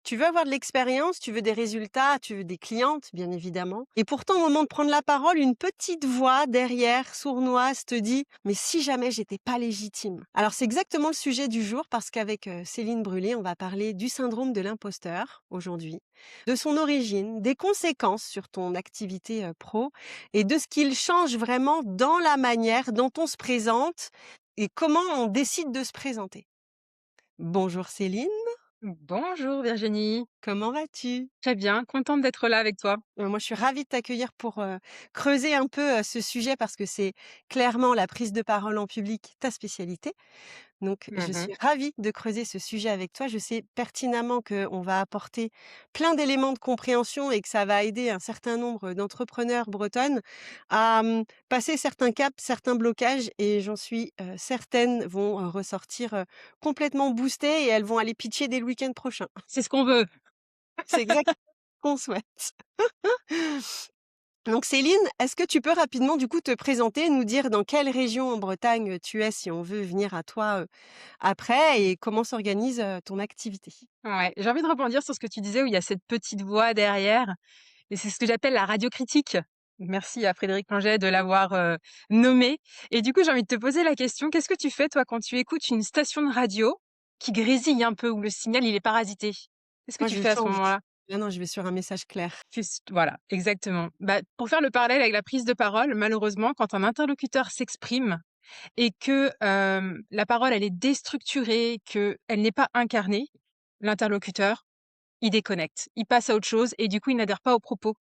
Tu veux avoir de l'expérience, tu veux des résultats, tu veux des clientes, bien évidemment. Et pourtant, au moment de prendre la parole, une petite voix derrière, sournoise, te dit: «Mais si jamais j'étais pas légitime?» Alors, c'est exactement le sujet du jour parce qu'avec Céline Brûlé, on va parler du syndrome de l'imposteur aujourd'hui, de son origine, des conséquences sur ton activité pro et de ce qu'il change vraiment dans la manière dont on se présente et comment on décide de se présenter. Bonjour Céline, Bonjour Virginie, comment vas-tu? très bien, contente d'être là avec toi. Moi, je suis ravie de t'accueillir pour, creuser un peu, ce sujet parce que c'est clairement la prise de parole en public, ta spécialité. Donc je Mhm. suis ravie de creuser ce sujet avec toi. Je sais pertinemment qu'on va apporter plein d'éléments de compréhension et que ça va aider un certain nombre d'entrepreneurs bretonnes à, passer certains caps, certains blocages et j'en suis, certaine vont, ressortir, complètement boostées et elles vont aller pitcher dès le week-end prochain. C'est ce qu'on veut. C'est exactement ce qu'on souhaite. Donc Céline, est-ce que tu peux rapidement du coup te présenter, nous dire dans quelle région en Bretagne tu es si on veut venir à toi, après et comment s'organise, ton activité? Ouais, j'ai envie de rebondir sur ce que tu disais où il y a cette petite voix derrière, et c'est ce que j'appelle la radio critique. Merci à Frédéric Planget de l'avoir nommé. Et du coup, j'ai envie de te poser la question, qu'est-ce que tu fais toi quand tu écoutes une station de radio qui grésille un peu, où le signal il est parasité? Qu'est-ce que Moi tu je fais à ce change. moment-là? Ah non, je vais sur un message clair. Voilà, exactement. Bah, pour faire le parallèle avec la prise de parole, malheureusement, quand un interlocuteur s'exprime et que, la parole, elle est déstructurée, qu'elle n'est pas incarnée, l'interlocuteur, il déconnecte. Il passe à autre chose et du coup, il n'adhère pas aux propos.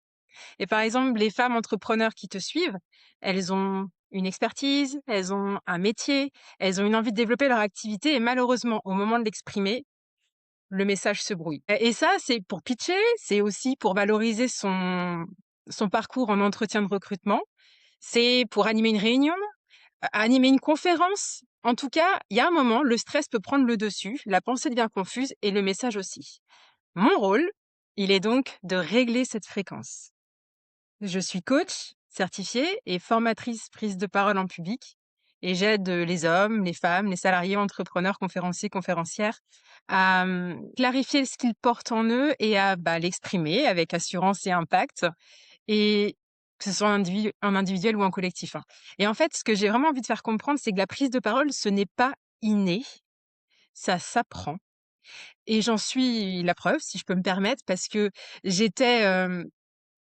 Et par exemple, les femmes entrepreneurs qui te suivent, elles ont une expertise, elles ont un métier, elles ont une envie de développer leur activité et malheureusement, au moment de l'exprimer, le message se brouille. Et ça, c'est pour pitcher, c'est aussi pour valoriser son parcours en entretien de recrutement, c'est pour animer une réunion, animer une conférence. En tout cas, il y a un moment, le stress peut prendre le dessus, la pensée devient confuse et le message aussi. Mon rôle, il est donc de régler cette fréquence. Je suis coach certifiée et formatrice prise de parole en public et j'aide les hommes, les femmes, les salariés, entrepreneurs, conférenciers, conférencières à clarifier ce qu'ils portent en eux et à l'exprimer avec assurance et impact, et que ce soit en individuel ou en collectif, hein. Et en fait, ce que j'ai vraiment envie de faire comprendre, c'est que la prise de parole, ce n'est pas inné, ça s'apprend. Et j'en suis la preuve, si je peux me permettre, parce que j'étais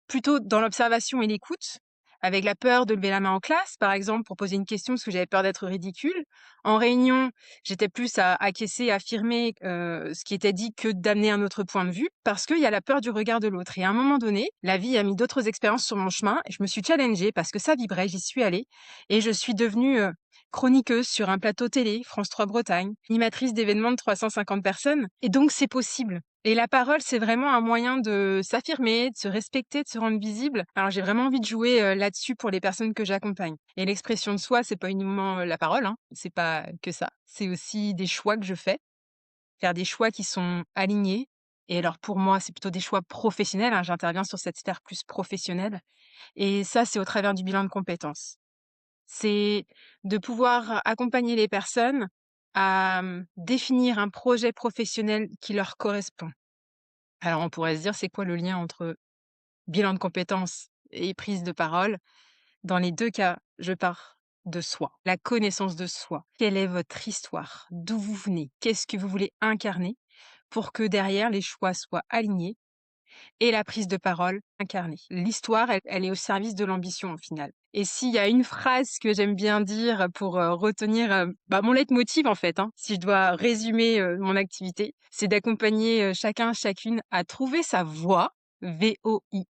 plutôt dans l'observation et l'écoute, avec la peur de lever la main en classe, par exemple, pour poser une question parce que j'avais peur d'être ridicule. En réunion, j'étais plus à acquiescer, affirmer ce qui était dit que d'amener un autre point de vue, parce qu'il y a la peur du regard de l'autre. Et à un moment donné, la vie a mis d'autres expériences sur mon chemin et je me suis challengée parce que ça vibrait, j'y suis allée et je suis devenue chroniqueuse sur un plateau télé, France 3 Bretagne, animatrice d'événements de 350 personnes. Et donc, c'est possible. Et la parole, c'est vraiment un moyen de s'affirmer, de se respecter, de se rendre visible. Alors j'ai vraiment envie de jouer là-dessus pour les personnes que j'accompagne. Et l'expression de soi, c'est pas uniquement la parole, hein. C'est pas que ça. C'est aussi des choix que je fais, faire des choix qui sont alignés. Et alors pour moi, c'est plutôt des choix professionnels, hein. J'interviens sur cette sphère plus professionnelle. Et ça, c'est au travers du bilan de compétences. C'est de pouvoir accompagner les personnes à définir un projet professionnel qui leur correspond. Alors on pourrait se dire, c'est quoi le lien entre bilan de compétences et prise de parole? Dans les 2 cas, je pars de soi, la connaissance de soi. Quelle est votre histoire? D'où vous venez? Qu'est-ce que vous voulez incarner? Pour que derrière les choix soient alignés et la prise de parole incarnée. L'histoire, elle est au service de l'ambition au final. Et s'il y a une phrase que j'aime bien dire pour retenir mon leitmotiv en fait, hein, si je dois résumer mon activité, c'est d'accompagner chacun, chacune à trouver sa voix, VOIE,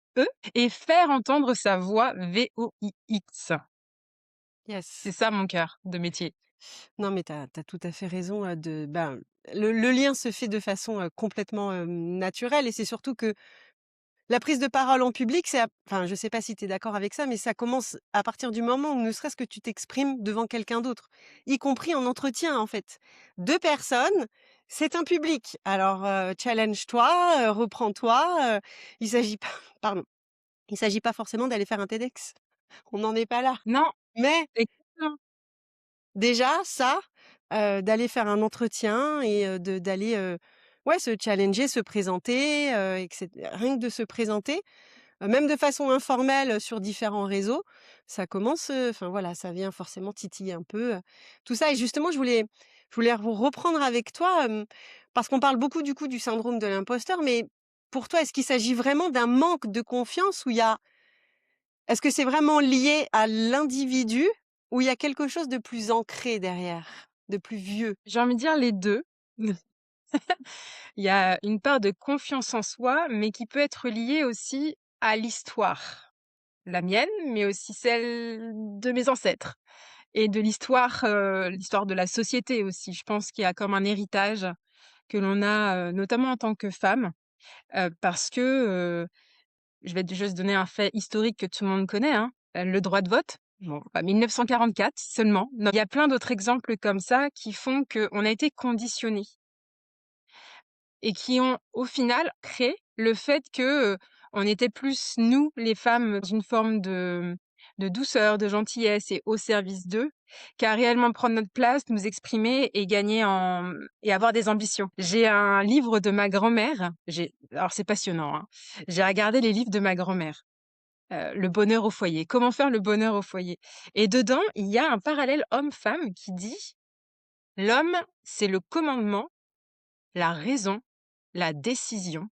et faire entendre sa voix, VOIX. C'est Yes. ça mon cœur de métier. Non, mais tu as tout à fait raison, le lien se fait de façon, complètement, naturelle et c'est surtout que la prise de parole en public, enfin, je sais pas si tu es d'accord avec ça, mais ça commence à partir du moment où ne serait-ce que tu t'exprimes devant quelqu'un d'autre, y compris en entretien, en fait. 2 personnes, c'est un public. Alors, challenge-toi, reprends-toi, il s'agit pas pardon, il s'agit pas forcément d'aller faire un TEDx. On n'en est pas là. Non, Mais exactement. déjà ça, d'aller faire un entretien et d'aller, Ouais, se challenger, se présenter, et rien que de se présenter, même de façon informelle, sur différents réseaux, ça commence, enfin voilà, ça vient forcément titiller un peu, tout ça et justement je voulais reprendre avec toi, parce qu'on parle beaucoup du coup du syndrome de l'imposteur, mais pour toi, est-ce qu'il s'agit vraiment d'un manque de confiance ou il y a est-ce que c'est vraiment lié à l'individu ou il y a quelque chose de plus ancré derrière, de plus vieux? J'ai envie de dire les 2. Il y a une part de confiance en soi, mais qui peut être liée aussi à l'histoire. La mienne, mais aussi celle de mes ancêtres et de l'histoire de la société aussi. Je pense qu'il y a comme un héritage que l'on a, notamment en tant que femme, parce que, je vais juste donner un fait historique que tout le monde connaît, hein, le droit de vote. Bon, 1944 seulement. Non, il y a plein d'autres exemples comme ça qui font qu'on a été conditionnés et qui ont, au final, créé le fait que, on était plus, nous, les femmes, dans une forme de douceur, de gentillesse et au service d'eux, qu'à réellement prendre notre place, nous exprimer et gagner et avoir des ambitions. J'ai un livre de ma grand-mère, alors c'est passionnant, hein. J'ai regardé les livres de ma grand-mère, Le bonheur au foyer, comment faire le bonheur au foyer et dedans, il y a un parallèle homme-femme qui dit: «L'homme, c'est le commandement, la raison, la décision.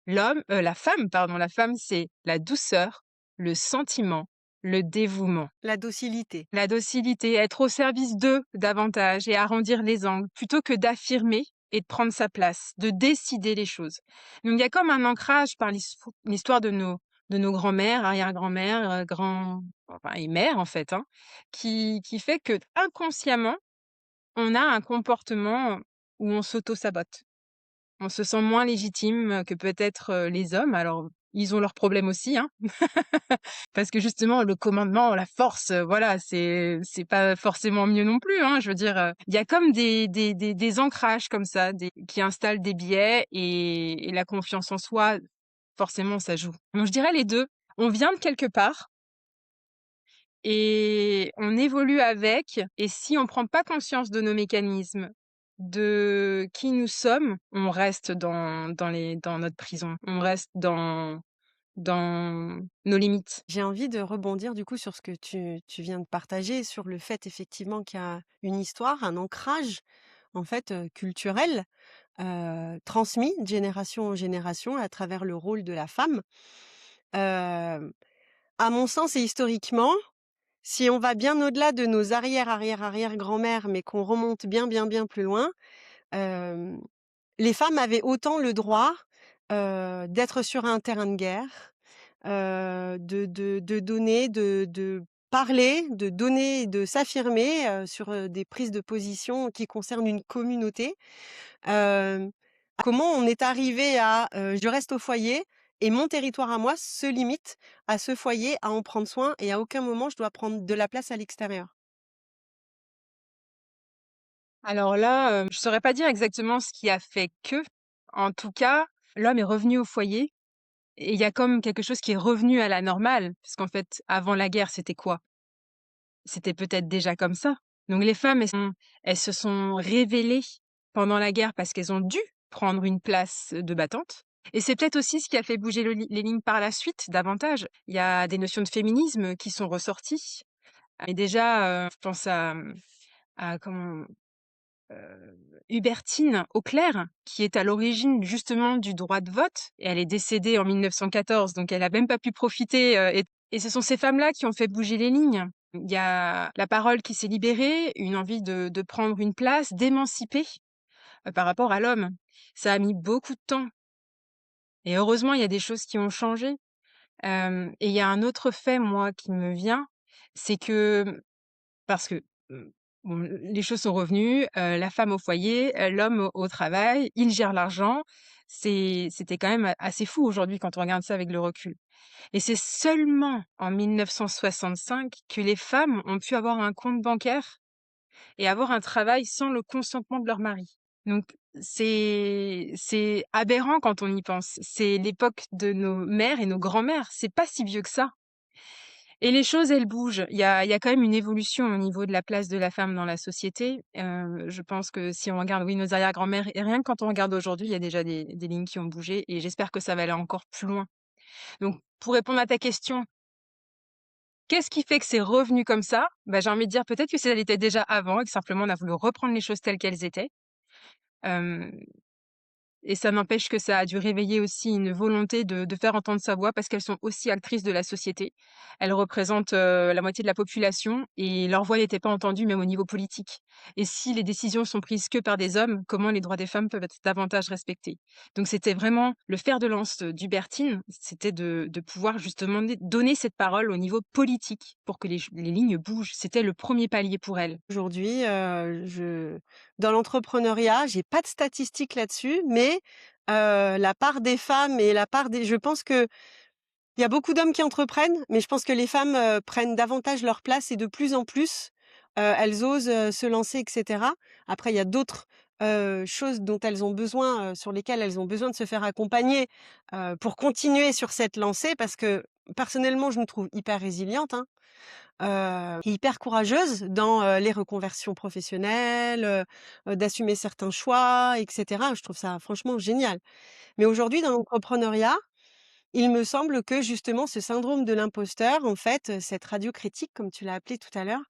La femme, c'est la douceur, le sentiment, le dévouement, La docilité. la docilité, être au service d'eux davantage et arrondir les angles, plutôt que d'affirmer et de prendre sa place, de décider les choses. Donc il y a comme un ancrage par l'histoire de nos grands-mères, arrière-grand-mères, enfin, et mères en fait, hein, qui fait que inconsciemment, on a un comportement où on s'auto-sabote. On se sent moins légitime que peut-être, les hommes. Alors, ils ont leurs problèmes aussi, hein, parce que justement le commandement, la force, voilà, c'est pas forcément mieux non plus, hein. Je veux dire, il y a comme des ancrages comme ça, des qui installent des biais et la confiance en soi, forcément, ça joue. Donc je dirais les 2. On vient de quelque part et on évolue avec et si on prend pas conscience de nos mécanismes, de qui nous sommes, on reste dans notre prison. On reste dans nos limites. J'ai envie de rebondir du coup sur ce que tu viens de partager, sur le fait effectivement qu'il y a une histoire, un ancrage en fait, culturel, transmis de génération en génération à travers le rôle de la femme. Hem, à mon sens et historiquement, si on va bien au-delà de nos arrière-arrière-arrière-grand-mères, mais qu'on remonte bien, bien, bien plus loin, hem, les femmes avaient autant le droit, d'être sur un terrain de guerre, de donner, de parler, de donner, de s'affirmer, sur, des prises de position qui concernent une communauté. Hem, comment on est arrivé à, je reste au foyer et mon territoire à moi se limite à ce foyer, à en prendre soin et à aucun moment je dois prendre de la place à l'extérieur. Alors là, je saurais pas dire exactement ce qui a fait que. En tout cas, l'homme est revenu au foyer et il y a comme quelque chose qui est revenu à la normale, parce qu'en fait, avant la guerre, c'était quoi? C'était peut-être déjà comme ça. Donc les femmes, elles se sont révélées pendant la guerre parce qu'elles ont dû prendre une place de battante. Et c'est peut-être aussi ce qui a fait bouger les lignes par la suite davantage. Il y a des notions de féminisme qui sont ressorties. Et déjà, je pense à comment, Hubertine Auclair, qui est à l'origine justement du droit de vote. Et elle est décédée en 1914, donc elle a même pas pu profiter. Et ce sont ces femmes-là qui ont fait bouger les lignes. Il y a la parole qui s'est libérée, une envie de prendre une place, d'émanciper par rapport à l'homme. Ça a mis beaucoup de temps. Et heureusement, il y a des choses qui ont changé. Et il y a un autre fait, moi, qui me vient, c'est que parce que, bon, les choses sont revenues, la femme au foyer, l'homme au travail, il gère l'argent. C'était quand même assez fou aujourd'hui quand on regarde ça avec le recul. Et c'est seulement en 1965 que les femmes ont pu avoir un compte bancaire et avoir un travail sans le consentement de leur mari. Donc c'est aberrant quand on y pense. C'est l'époque de nos mères et nos grands-mères, c'est pas si vieux que ça. Et les choses, elles bougent. Il y a quand même une évolution au niveau de la place de la femme dans la société. Je pense que si on regarde, oui, nos arrière-grand-mères et rien que quand on regarde aujourd'hui, il y a déjà des lignes qui ont bougé et j'espère que ça va aller encore plus loin. Donc pour répondre à ta question, qu'est-ce qui fait que c'est revenu comme ça? Bah, j'ai envie de dire peut-être que ça l'était déjà avant et que simplement on a voulu reprendre les choses telles qu'elles étaient. Hem Et ça n'empêche que ça a dû réveiller aussi une volonté de faire entendre sa voix parce qu'elles sont aussi actrices de la société. Elles représentent, la moitié de la population et leur voix n'était pas entendue même au niveau politique. Et si les décisions sont prises que par des hommes, comment les droits des femmes peuvent être davantage respectés? Donc c'était vraiment le fer de lance, d'Hubertine, c'était de pouvoir justement donner cette parole au niveau politique pour que les lignes bougent. C'était le premier palier pour elle. Aujourd'hui, je dans l'entrepreneuriat, j'ai pas de statistiques là-dessus, mais la part des femmes et la part des je pense qu'il y a beaucoup d'hommes qui entreprennent, mais je pense que les femmes, prennent davantage leur place et de plus en plus, elles osent, se lancer et cetera. Après, il y a d'autres, choses dont elles ont besoin, sur lesquelles elles ont besoin de se faire accompagner, pour continuer sur cette lancée parce que personnellement, je me trouve hyper résiliente, hein. Et hyper courageuse dans, les reconversions professionnelles, d'assumer certains choix et cetera. Je trouve ça franchement génial. Mais aujourd'hui dans l'entrepreneuriat, il me semble que justement ce syndrome de l'imposteur, en fait, cette radio critique comme tu l'as appelé tout à l'heure,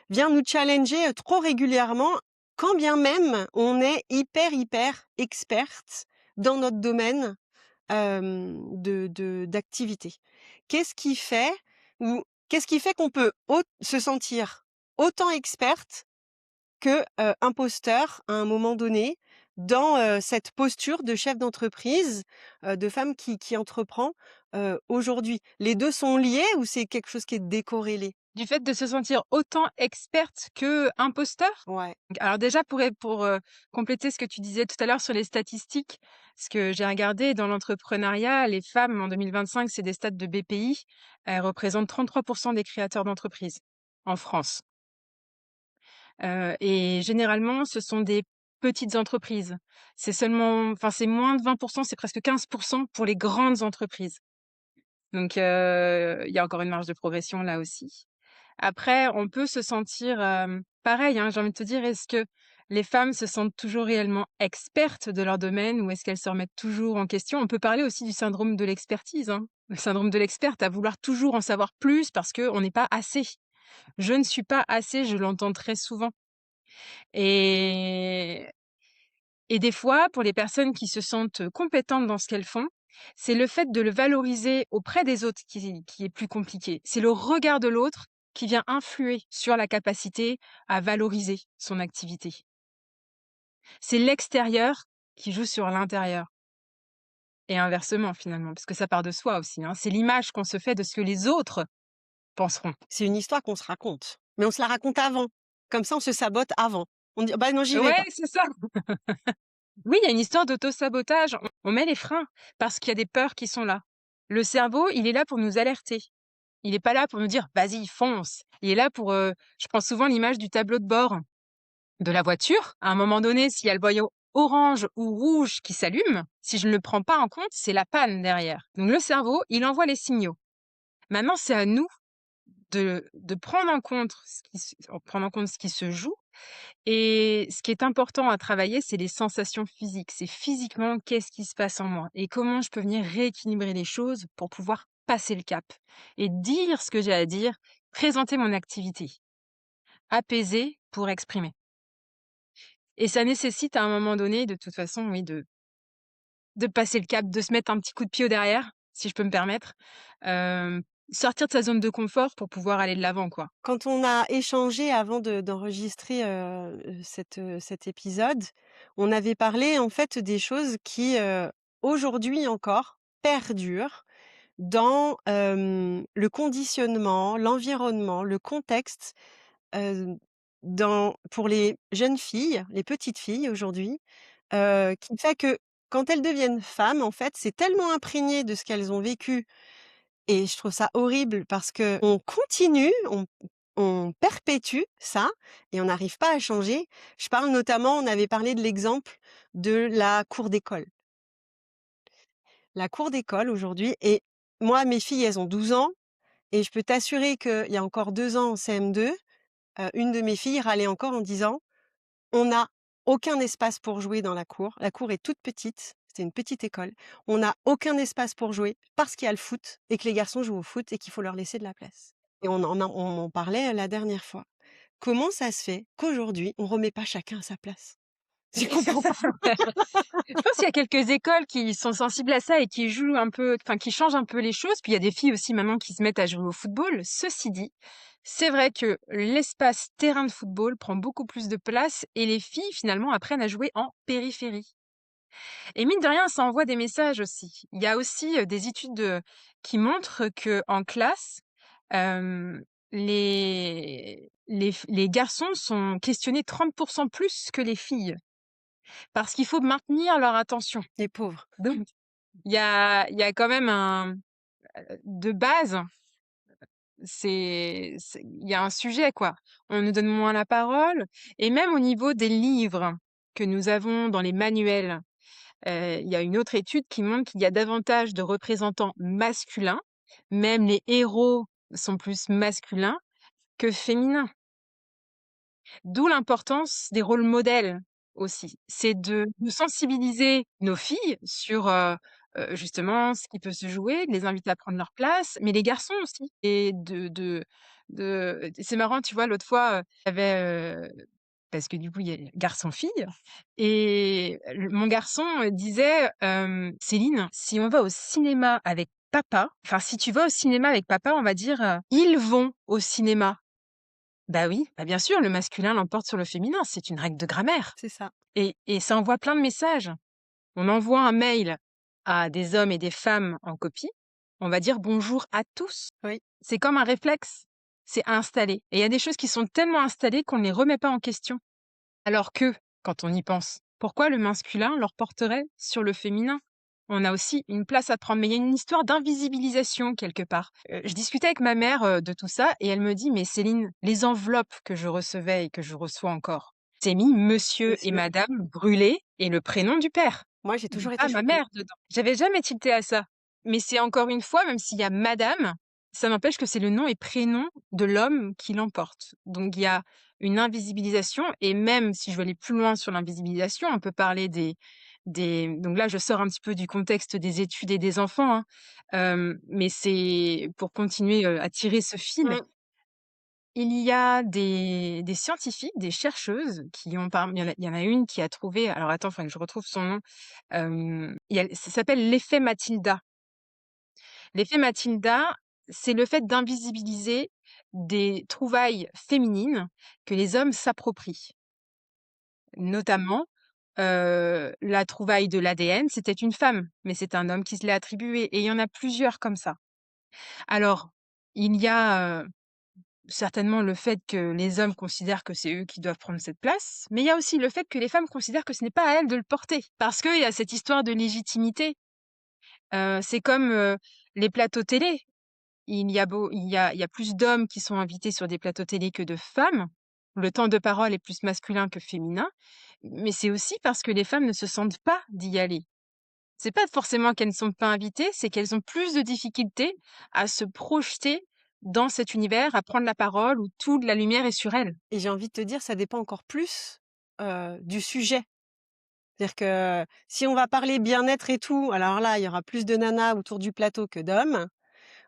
vient nous challenger, trop régulièrement, quand bien même on est hyper experte dans notre domaine d'activité. Qu'est-ce qui fait ou qu'est-ce qui fait qu'on peut se sentir autant experte que, imposteur à un moment donné dans, cette posture de chef d'entreprise, de femme qui entreprend, aujourd'hui? Les 2 sont liés ou c'est quelque chose qui est décorrélé? Du fait de se sentir autant experte que imposteur? Ouais. Alors déjà pour compléter ce que tu disais tout à l'heure sur les statistiques, ce que j'ai regardé dans l'entrepreneuriat, les femmes en 2025, c'est des stats de BPI, elles représentent 33 des créateurs d'entreprises en France. Et généralement, ce sont des petites entreprises. C'est moins de 20, c'est presque 15 pour les grandes entreprises. Donc il y a encore une marge de progression là aussi. Après, on peut se sentir, pareil, hein, j'ai envie de te dire, est-ce que les femmes se sentent toujours réellement expertes de leur domaine ou est-ce qu'elles se remettent toujours en question? On peut parler aussi du syndrome de l'expertise, hein. Le syndrome de l'experte, à vouloir toujours en savoir plus parce qu'on n'est pas assez. «Je ne suis pas assez», je l'entends très souvent et des fois, pour les personnes qui se sentent compétentes dans ce qu'elles font, c'est le fait de le valoriser auprès des autres qui est plus compliqué. C'est le regard de l'autre qui vient influer sur la capacité à valoriser son activité. C'est l'extérieur qui joue sur l'intérieur et inversement finalement, parce que ça part de soi aussi, hein. C'est l'image qu'on se fait de ce que les autres penseront. C'est une histoire qu'on se raconte, mais on se la raconte avant. Comme ça, on se sabote avant. On dit: «Bah non, j'y vais Ouais, pas». c'est ça. Oui, il y a une histoire d'auto-sabotage. On met les freins parce qu'il y a des peurs qui sont là. Le cerveau, il est là pour nous alerter. Il est pas là pour nous dire: «Vas-y, fonce». Il est là pour, je prends souvent l'image du tableau de bord de la voiture. À un moment donné, s'il y a le voyant orange ou rouge qui s'allume, si je ne le prends pas en compte, c'est la panne derrière. Donc le cerveau, il envoie les signaux. Maintenant, c'est à nous de prendre en compte ce qui se joue et ce qui est important à travailler, c'est les sensations physiques. C'est physiquement, qu'est-ce qui se passe en moi et comment je peux venir rééquilibrer les choses pour pouvoir passer le cap et dire ce que j'ai à dire, présenter mon activité, apaiser pour exprimer. Et ça nécessite à un moment donné, de toute façon, oui, de passer le cap, de se mettre un petit coup de pied au derrière, si je peux me permettre, hem, sortir de sa zone de confort pour pouvoir aller de l'avant, quoi. Quand on a échangé avant d'enregistrer, cet épisode, on avait parlé en fait des choses qui, aujourd'hui encore, perdurent dans, le conditionnement, l'environnement, le contexte, heu, pour les jeunes filles, les petites filles aujourd'hui, qui fait que quand elles deviennent femmes, en fait, c'est tellement imprégné de ce qu'elles ont vécu et je trouve ça horrible parce qu'on continue, on perpétue ça et on n'arrive pas à changer. Je parle notamment on avait parlé de l'exemple de la cour d'école. La cour d'école aujourd'hui et moi mes filles, elles ont 12 ans et je peux t'assurer qu'il y a encore 2 ans en CM2, une de mes filles râlait encore en disant: «On n'a aucun espace pour jouer dans la cour». La cour est toute petite, c'était une petite école. «On n'a aucun espace pour jouer parce qu'il y a le foot et que les garçons jouent au foot et qu'il faut leur laisser de la place», et on en parlait la dernière fois. Comment ça se fait qu'aujourd'hui, on remet pas chacun à sa place? Je comprends pas. Je pense qu'il y a quelques écoles qui sont sensibles à ça et qui jouent un peu, enfin, qui changent un peu les choses. Puis il y a des filles aussi maintenant qui se mettent à jouer au football. Ceci dit, c'est vrai que l'espace terrain de football prend beaucoup plus de place et les filles finalement apprennent à jouer en périphérie. Et mine de rien, ça envoie des messages aussi. Il y a aussi des études qui montrent que en classe, euh, les garçons sont questionnés 30% plus que les filles parce qu'il faut maintenir leur attention. Les pauvres. Donc, il y a quand même de base, il y a un sujet, quoi. On nous donne moins la parole et même au niveau des livres que nous avons dans les manuels, il y a une autre étude qui montre qu'il y a davantage de représentants masculins, même les héros sont plus masculins que féminins. D'où l'importance des rôles modèles aussi. C'est de sensibiliser nos filles sur, justement ce qui peut se jouer, de les inviter à prendre leur place, mais les garçons aussi et c'est marrant, tu vois, l'autre fois, il y avait, parce que du coup, il y a garçon-fille et mon garçon, disait, «Céline, si on va au cinéma avec papa, enfin, si tu vas au cinéma avec papa, on va dire, "ils vont au cinéma"». Bah oui, bah bien sûr, le masculin l'emporte sur le féminin, c'est une règle de grammaire. C'est ça. Et ça envoie plein de messages. On envoie un mail à des hommes et des femmes en copie, on va dire bonjour à tous. Oui. C'est comme un réflexe, c'est installé. Et il y a des choses qui sont tellement installées qu'on ne les remet pas en question. Alors que, quand on y pense, pourquoi le masculin leur porterait sur le féminin? On a aussi une place à prendre, mais il y a une histoire d'invisibilisation quelque part. Je discutais avec ma mère de tout ça et elle me dit, mais Céline, les enveloppes que je recevais et que je reçois encore, c'est mis monsieur et Monsieur. madame brûlé et le prénom du père. Moi, j'ai Il y a toujours été pas ma choquée. mère dedans. J'avais jamais tilté à ça. Mais c'est encore une fois, même s'il y a madame, ça n'empêche que c'est le nom et prénom de l'homme qui l'emporte. Donc il y a une invisibilisation et même si je veux aller plus loin sur l'invisibilisation, on peut parler donc là je sors un petit peu du contexte des études et des enfants, hein, mais c'est pour continuer, à tirer ce fil. Mmh. Il y a des scientifiques, des chercheuses qui ont il y en a une qui a trouvé, alors attends, il faudrait que je retrouve son nom, ça s'appelle l'effet Matilda. L'effet Matilda, c'est le fait d'invisibiliser des trouvailles féminines que les hommes s'approprient. Notamment, la trouvaille de l'ADN, c'était une femme, mais c'est un homme qui se l'est attribué et il y en a plusieurs comme ça. Alors, il y a, certainement le fait que les hommes considèrent que c'est eux qui doivent prendre cette place, mais il y a aussi le fait que les femmes considèrent que ce n'est pas à elles de le porter. Parce qu'il y a cette histoire de légitimité. C'est comme, les plateaux télé. Il y a plus d'hommes qui sont invités sur des plateaux télé que de femmes. Le temps de parole est plus masculin que féminin, mais c'est aussi parce que les femmes ne se sentent pas d'y aller. C'est pas forcément qu'elles ne sont pas invitées, c'est qu'elles ont plus de difficultés à se projeter dans cet univers, à prendre la parole où toute la lumière est sur elles. Et j'ai envie de te dire, ça dépend encore plus, du sujet. C'est-à-dire que si on va parler bien-être et tout, alors là, il y aura plus de nanas autour du plateau que d'hommes.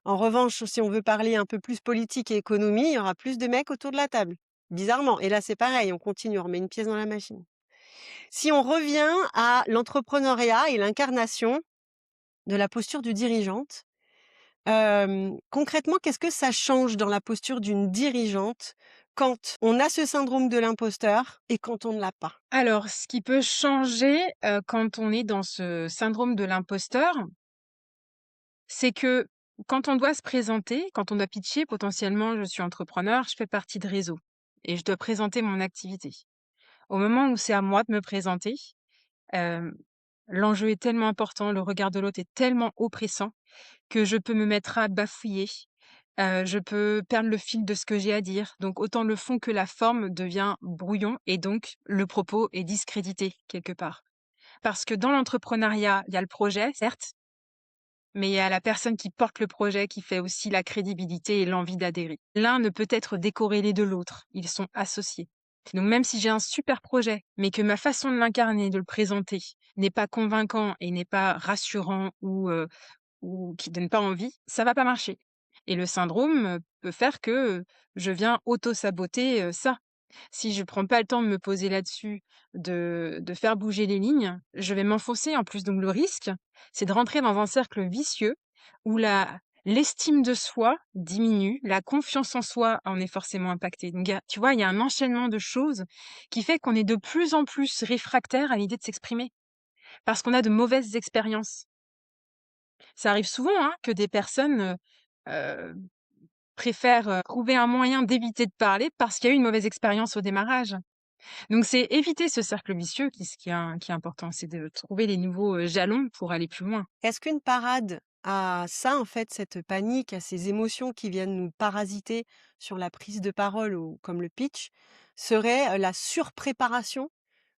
En revanche, si on veut parler un peu plus politique et économie, il y aura plus de mecs autour de la table, bizarrement. Et là, c'est pareil, on continue, on remet une pièce dans la machine. Si on revient à l'entrepreneuriat et l'incarnation de la posture du dirigeante, concrètement, qu'est-ce que ça change dans la posture d'une dirigeante quand on a ce syndrome de l'imposteur et quand on ne l'a pas? Alors, ce qui peut changer, quand on est dans ce syndrome de l'imposteur, c'est que quand on doit se présenter, quand on doit pitcher, potentiellement, je suis entrepreneur, je fais partie de réseau et je dois présenter mon activité. Au moment où c'est à moi de me présenter, hem, l'enjeu est tellement important, le regard de l'autre est tellement oppressant que je peux me mettre à bafouiller, je peux perdre le fil de ce que j'ai à dire. Donc autant le fond que la forme devient brouillon et donc le propos est discrédité quelque part. Parce que dans l'entrepreneuriat, il y a le projet, certes, mais il y a la personne qui porte le projet qui fait aussi la crédibilité et l'envie d'adhérer. L'un ne peut être décorrélé de l'autre, ils sont associés. Donc même si j'ai un super projet, mais que ma façon de l'incarner, de le présenter, n'est pas convaincant et n'est pas rassurant ou qui donne pas envie, ça va pas marcher. Et le syndrome, peut faire que, je viens auto-saboter, ça. Si je prends pas le temps de me poser là-dessus, de faire bouger les lignes, je vais m'enfoncer en plus. Donc le risque, c'est de rentrer dans un cercle vicieux où l'estime de soi diminue, la confiance en soi en est forcément impactée. Donc tu vois, il y a un enchaînement de choses qui fait qu'on est de plus en plus réfractaire à l'idée de s'exprimer parce qu'on a de mauvaises expériences. Ça arrive souvent, hein, que des personnes, heu, préfèrent, trouver un moyen d'éviter de parler parce qu'il y a eu une mauvaise expérience au démarrage. Donc c'est éviter ce cercle vicieux qui est important, c'est de trouver les nouveaux, jalons pour aller plus loin. Est-ce qu'une parade à ça, en fait, cette panique, à ces émotions qui viennent nous parasiter sur la prise de parole ou comme le pitch, serait, la surpréparation?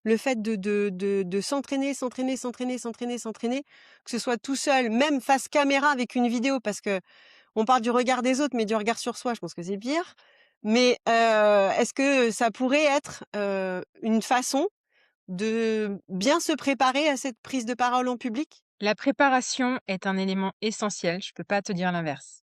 Le fait de s'entraîner, s'entraîner, s'entraîner, s'entraîner, s'entraîner, que ce soit tout seul, même face caméra avec une vidéo, parce que on parle du regard des autres, mais du regard sur soi, je pense que c'est pire. Mais, est-ce que ça pourrait être, une façon de bien se préparer à cette prise de parole en public? La préparation est un élément essentiel, je peux pas te dire l'inverse.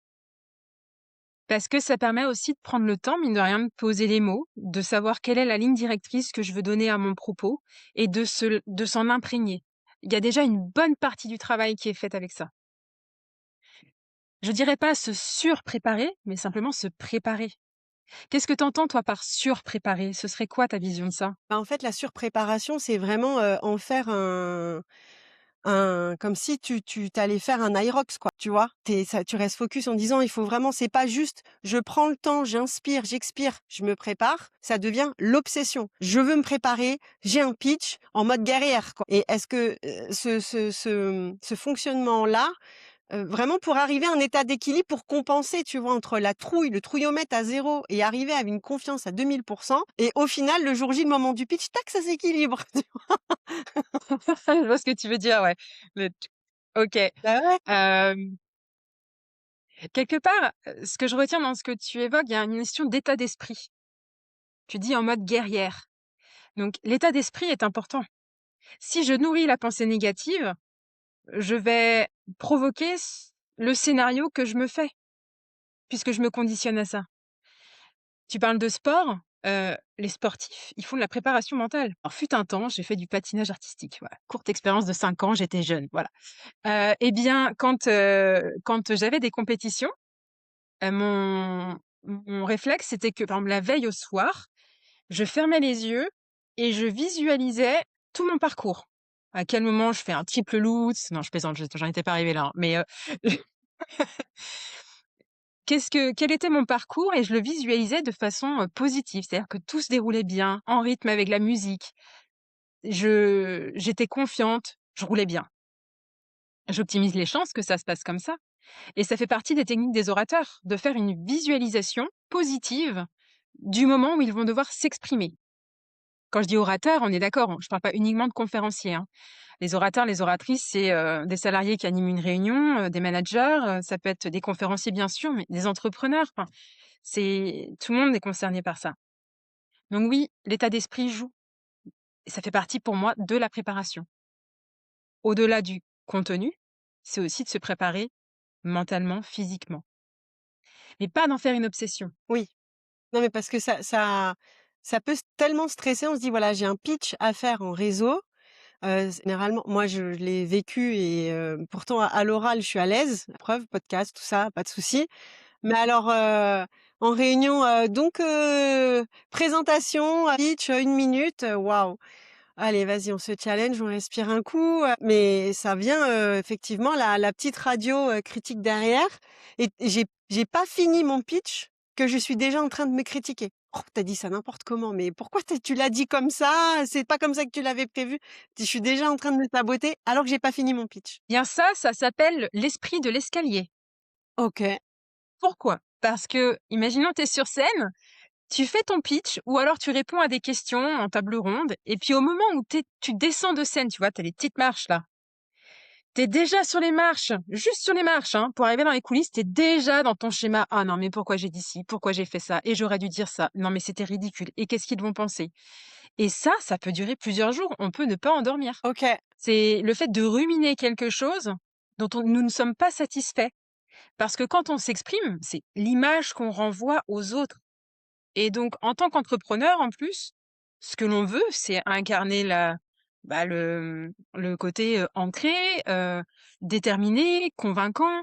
Parce que ça permet aussi de prendre le temps, mine de rien, de poser les mots, de savoir quelle est la ligne directrice que je veux donner à mon propos et de s'en imprégner. Il y a déjà une bonne partie du travail qui est faite avec ça. Je dirais pas se surpréparer, mais simplement se préparer. Qu'est-ce que t'entends toi par surpréparer? Ce serait quoi ta vision de ça? Bah, en fait, la surpréparation, c'est vraiment, en faire un comme si tu tu faire un Aerox quoi, tu vois? Tu restes focus en disant: «Il faut vraiment» c'est pas juste: «Je prends le temps, j'inspire, j'expire, je me prépare», ça devient l'obsession. Je veux me préparer, j'ai un pitch en mode guerrière, quoi. Et est-ce que, ce fonctionnement-là, vraiment pour arriver à un état d'équilibre pour compenser, tu vois? Entre la trouille, le trouillomètre à 0 et arriver à une confiance à 2000 et au final, le jour J, le moment du pitch, tac, ça s'équilibre. Je vois ce que tu veux dire, ouais. Le t OK. Bah ouais. Quelque part, ce que je retiens dans ce que tu évoques, il y a une question d'état d'esprit. Tu dis en mode guerrière. Donc l'état d'esprit est important. Si je nourris la pensée négative, je vais provoquer le scénario que je me fais, puisque je me conditionne à ça. Tu parles de sport, les sportifs, ils font de la préparation mentale. Alors fut un temps, j'ai fait du patinage artistique, voilà. Courte expérience de 5 ans, j'étais jeune, voilà. Et bien quand j'avais des compétitions, mon réflexe, c'était que, par exemple, la veille au soir, je fermais les yeux et je visualisais tout mon parcours. À quel moment je fais un triple lutz, non je plaisante, j'en étais pas arrivée là, hein, mais quel était mon parcours et je le visualisais de façon, positive. C'est-à-dire que tout se déroulait bien, en rythme avec la musique. J'étais confiante, je roulais bien. J'optimise les chances que ça se passe comme ça et ça fait partie des techniques des orateurs, de faire une visualisation positive du moment où ils vont devoir s'exprimer. Quand je dis orateur, on est d'accord, je parle pas uniquement de conférenciers, hein. Les orateurs, les oratrices, c'est, des salariés qui animent une réunion, des managers, ça peut être des conférenciers bien sûr, mais des entrepreneurs, enfin, c'est tout le monde est concerné par ça. Donc oui, l'état d'esprit joue et ça fait partie pour moi de la préparation. Au-delà du contenu, c'est aussi de se préparer mentalement, physiquement, mais pas d'en faire une obsession. Oui. Non, mais parce que ça peut tellement stresser, on se dit: «Voilà, j'ai un pitch à faire en réseau». Généralement, moi, je l'ai vécu et pourtant à l'oral, je suis à l'aise. La preuve, podcast, tout ça, pas de souci. Mais alors, en réunion, donc présentation, pitch, 1 minute, waouh! Allez, vas-y, on se challenge, on respire un coup, mais ça vient, effectivement la petite radio, critique derrière et j'ai pas fini mon pitch que je suis déjà en train de me critiquer. «Oh, tu dit ça n'importe comment, mais pourquoi tu l'as dit comme ça? C'est pas comme ça que tu l'avais prévu». Je suis déjà en train de me saboter alors que j'ai pas fini mon pitch. Bien ça s'appelle l'esprit de l'escalier. OK. Pourquoi? Parce que, imaginons tu es sur scène. Tu fais ton pitch ou alors tu réponds à des questions en table ronde et puis au moment où tu descends de scène, tu vois, tu as les petites marches là. Tu déjà sur les marches, juste sur les marches, hein, pour arriver dans les coulisses, tu déjà dans ton schéma: «Ah non, mais pourquoi j'ai dit ci? Pourquoi j'ai fait ça? Et j'aurais dû dire ça. Non, mais c'était ridicule. Et qu'est-ce qu'ils vont penser?» Et ça peut durer plusieurs jours. On peut ne pas en dormir. OK. C'est le fait de ruminer quelque chose dont nous ne sommes pas satisfaits. Parce que quand on s'exprime, c'est l'image qu'on renvoie aux autres. Et donc, en tant qu'entrepreneur, en plus, ce que l'on veut, c'est incarner le côté ancré, déterminé, convaincant.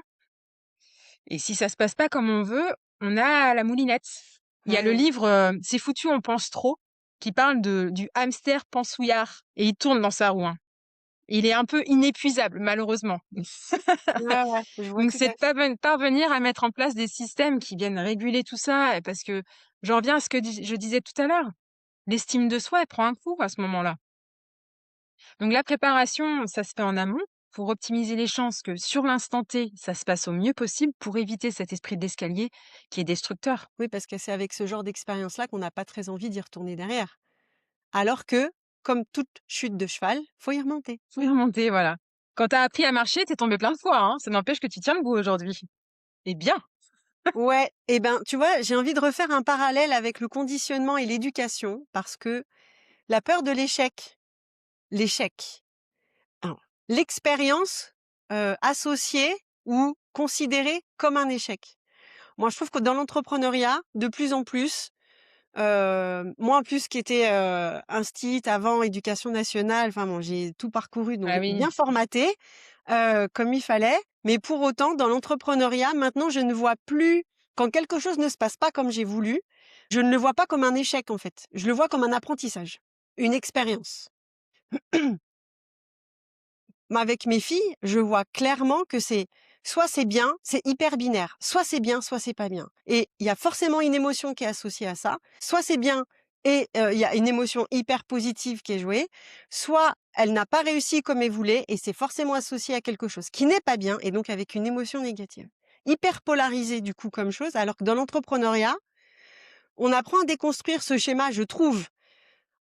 Et si ça se passe pas comme on veut, on a la moulinette. Il y a le Ouais. livre C'est foutu, on pense trop, qui parle du hamster pensouillard. Et il tourne dans sa roue, hein. Il est un peu inépuisable, malheureusement. Ouais, ouais, je vois Donc, tout c'est à de fait. parvenir à mettre en place des systèmes qui viennent réguler tout ça. Et parce que j'en reviens à ce que je disais tout à l'heure. L'estime de soi, elle prend un coup à ce moment-là. Donc, la préparation, ça se fait en amont pour optimiser les chances que sur l'instant T, ça se passe au mieux possible pour éviter cet esprit d'escalier qui est destructeur. Oui, parce que c'est avec ce genre d'expérience-là qu'on n'a pas très envie d'y retourner derrière. Alors que, comme toute chute de cheval, faut y remonter. Faut y remonter, voilà. Quand t'as appris à marcher, t'es tombé plein de fois, hein. Ça n'empêche que tu tiens le bout aujourd'hui. Et bien. Ouais, et ben, tu vois, j'ai envie de refaire un parallèle avec le conditionnement et l'éducation parce que la peur de l'échec, alors, l'expérience, associée ou considérée comme un échec. Moi, je trouve que dans l'entrepreneuriat, de plus en plus, moi en plus qui étais, instit avant éducation nationale, enfin bon, j'ai tout parcouru donc Ah j'étais oui. bien formatée, comme il fallait. Mais pour autant, dans l'entrepreneuriat, maintenant, je ne vois plus quand quelque chose ne se passe pas comme j'ai voulu, je ne le vois pas comme un échec, en fait. Je le vois comme un apprentissage, une expérience. Mais avec mes filles, je vois clairement que c'est soit c'est bien, c'est hyper binaire, soit c'est bien, soit c'est pas bien. Et il y a forcément une émotion qui est associée à ça. Soit c'est bien et il y a une émotion hyper positive qui est jouée, soit elle n'a pas réussi comme elle voulait et c'est forcément associé à quelque chose qui n'est pas bien et donc avec une émotion négative. Hyper polarisé du coup comme chose, alors que dans l'entrepreneuriat, on apprend à déconstruire ce schéma, je trouve,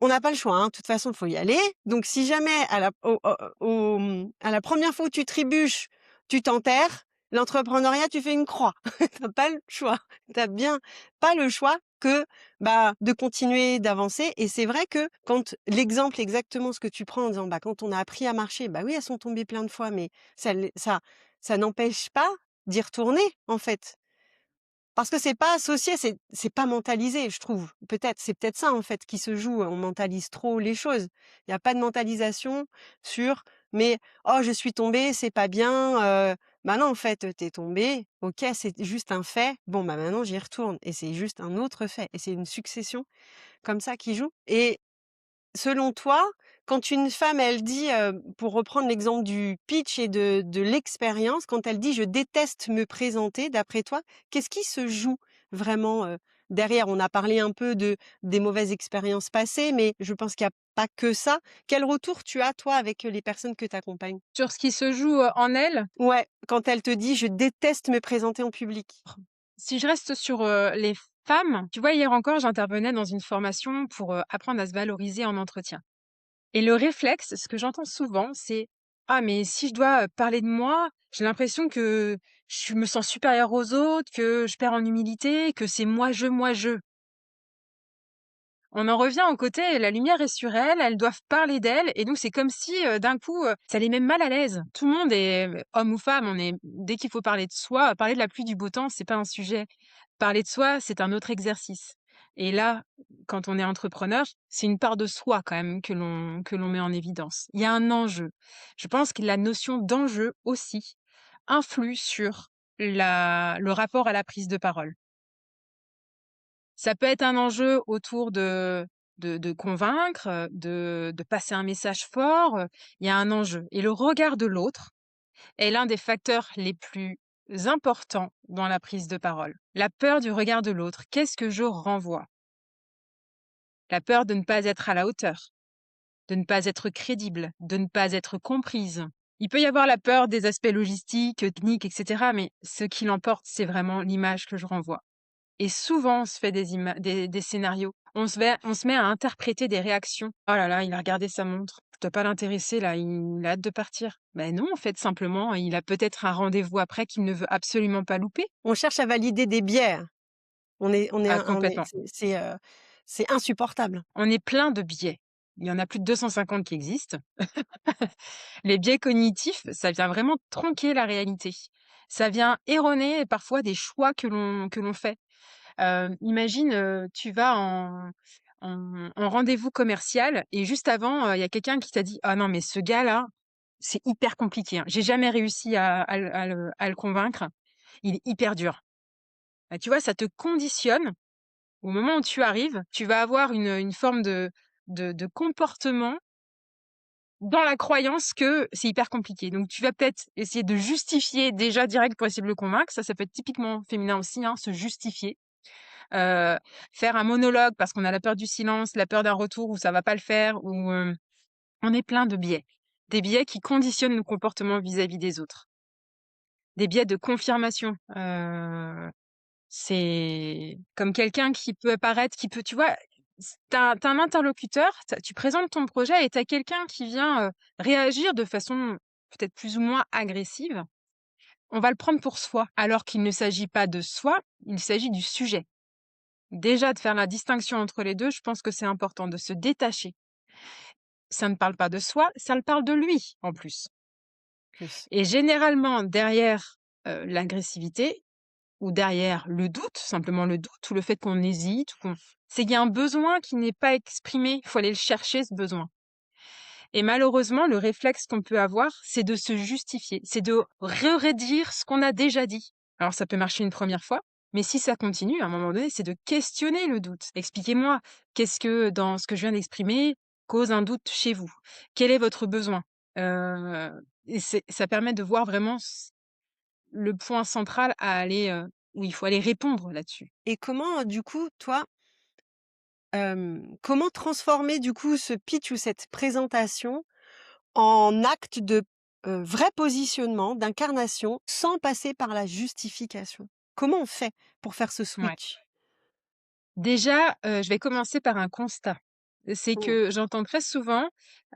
on n'a pas le choix, hein. De toute façon, il faut y aller. Donc si jamais à la première fois où tu trébuches, tu t'enterres, l'entrepreneuriat, tu fais une croix. Tu pas le choix. Tu bien pas le choix que, bah, de continuer d'avancer et c'est vrai que quand l'exemple exactement ce que tu prends en disant, bah, quand on a appris à marcher, bah, oui, elles sont tombées plein de fois, mais ça n'empêche pas d'y retourner, en fait. Parce que c'est pas associé, c'est pas mentalisé, je trouve. Peut-être, c'est peut-être ça en fait qui se joue, on mentalise trop les choses. Il y a pas de mentalisation sur: «Mais oh je suis tombée, c'est pas bien», bah non en fait, tu es tombée, OK, c'est juste un fait. Bon bah maintenant j'y retourne et c'est juste un autre fait et c'est une succession comme ça qui joue et selon toi, quand une femme, elle dit, pour reprendre l'exemple du pitch et de l'expérience, quand elle dit: «Je déteste me présenter», d'après toi, qu'est-ce qui se joue vraiment, derrière? On a parlé un peu des mauvaises expériences passées, mais je pense qu'il y a pas que ça. Quel retour tu as, toi, avec, les personnes que tu accompagnes? Sur ce qui se joue en elle, Ouais, quand elle te dit: «Je déteste me présenter en public». si je reste sur les femmes, tu vois, hier encore, j'intervenais dans une formation pour apprendre à se valoriser en entretien. Et le réflexe, ce que j'entends souvent, c'est: «Ah mais si je dois, parler de moi, j'ai l'impression que je me sens supérieure aux autres, que je perds en humilité, que c'est moi, je, moi, je». On en revient au côté, la lumière est sur elles, elles doivent parler d'elles et donc c'est comme si, d'un coup, ça les met mal à l'aise. Tout le monde est, homme ou femme, on est dès qu'il faut parler de soi, parler de la pluie, du beau temps, c'est pas un sujet. Parler de soi, c'est un autre exercice et là, quand on est entrepreneur, c'est une part de soi quand même que l'on met en évidence. Il y a un enjeu. Je pense que la notion d'enjeu aussi influe sur le rapport à la prise de parole. Ça peut être un enjeu autour de convaincre, de passer un message fort, il y a un enjeu et le regard de l'autre est l'un des facteurs les plus importants dans la prise de parole. La peur du regard de l'autre, qu'est-ce que je renvoie? La peur de ne pas être à la hauteur, de ne pas être crédible, de ne pas être comprise. Il peut y avoir la peur des aspects logistiques, techniques et cetera, mais ce qui l'emporte, c'est vraiment l'image que je renvoie. Et souvent, on se fait des scénarios. On se met à interpréter des réactions. «Oh là là, il a regardé sa montre. Ça doit pas l'intéresser là, il a hâte de partir». Ben non, en fait, simplement, il a peut-être un rendez-vous après qu'il ne veut absolument pas louper. On cherche à valider des biais, hein. Ah On est complètement. c'est insupportable. On est plein de biais. Il y en a plus de 250 qui existent. Les biais cognitifs, ça vient vraiment tronquer la réalité. Ça vient erroner parfois des choix que l'on fait. Imagine, tu vas en rendez-vous commercial et juste avant, il y a quelqu'un qui t'a dit: «Ah non, mais ce gars-là, c'est hyper compliqué, hein. J'ai jamais réussi à le convaincre. Il est hyper dur». Bah, tu vois, ça te conditionne. Au moment où tu arrives, tu vas avoir une forme de comportement dans la croyance que c'est hyper compliqué. Donc tu vas peut-être essayer de justifier déjà direct pour essayer de le convaincre. Ça peut être typiquement féminin aussi, hein, se justifier. Heu, Faire un monologue parce qu'on a la peur du silence, la peur d'un retour où ça va pas le faire ou, on est plein de biais. Des biais qui conditionnent nos comportements vis-à-vis des autres. Des biais de confirmation. C'est comme quelqu'un qui peut apparaître, qui peut tu vois? Tu as un interlocuteur, tu présentes ton projet et tu as quelqu'un qui vient, réagir de façon peut-être plus ou moins agressive. On va le prendre pour soi, alors qu'il ne s'agit pas de soi, il s'agit du sujet. Déjà de faire la distinction entre les 2, je pense que c'est important de se détacher. Ça ne parle pas de soi, ça le parle de lui, en plus. Plus. Et généralement derrière, l'agressivité ou derrière le doute, simplement le doute ou le fait qu'on hésite ou qu'on c'est qu'il y a un besoin qui n'est pas exprimé, il faut aller le chercher ce besoin. Et malheureusement, le réflexe qu'on peut avoir, c'est de se justifier, c'est de redire ce qu'on a déjà dit. Alors ça peut marcher une première fois, mais si ça continue, à un moment donné, c'est de questionner le doute. Expliquez-moi, qu'est-ce que dans ce que je viens d'exprimer cause un doute chez vous? Quel est votre besoin? Heu et ça permet de voir vraiment le point central à aller, où il faut aller répondre là-dessus. Et comment, du coup, toi, comment transformer, du coup, ce pitch ou cette présentation en acte de, vrai positionnement, d'incarnation, sans passer par la justification? Comment on fait pour faire ce Ouais. switch? Déjà, je vais commencer par un constat. C'est Mmh. que j'entends très souvent,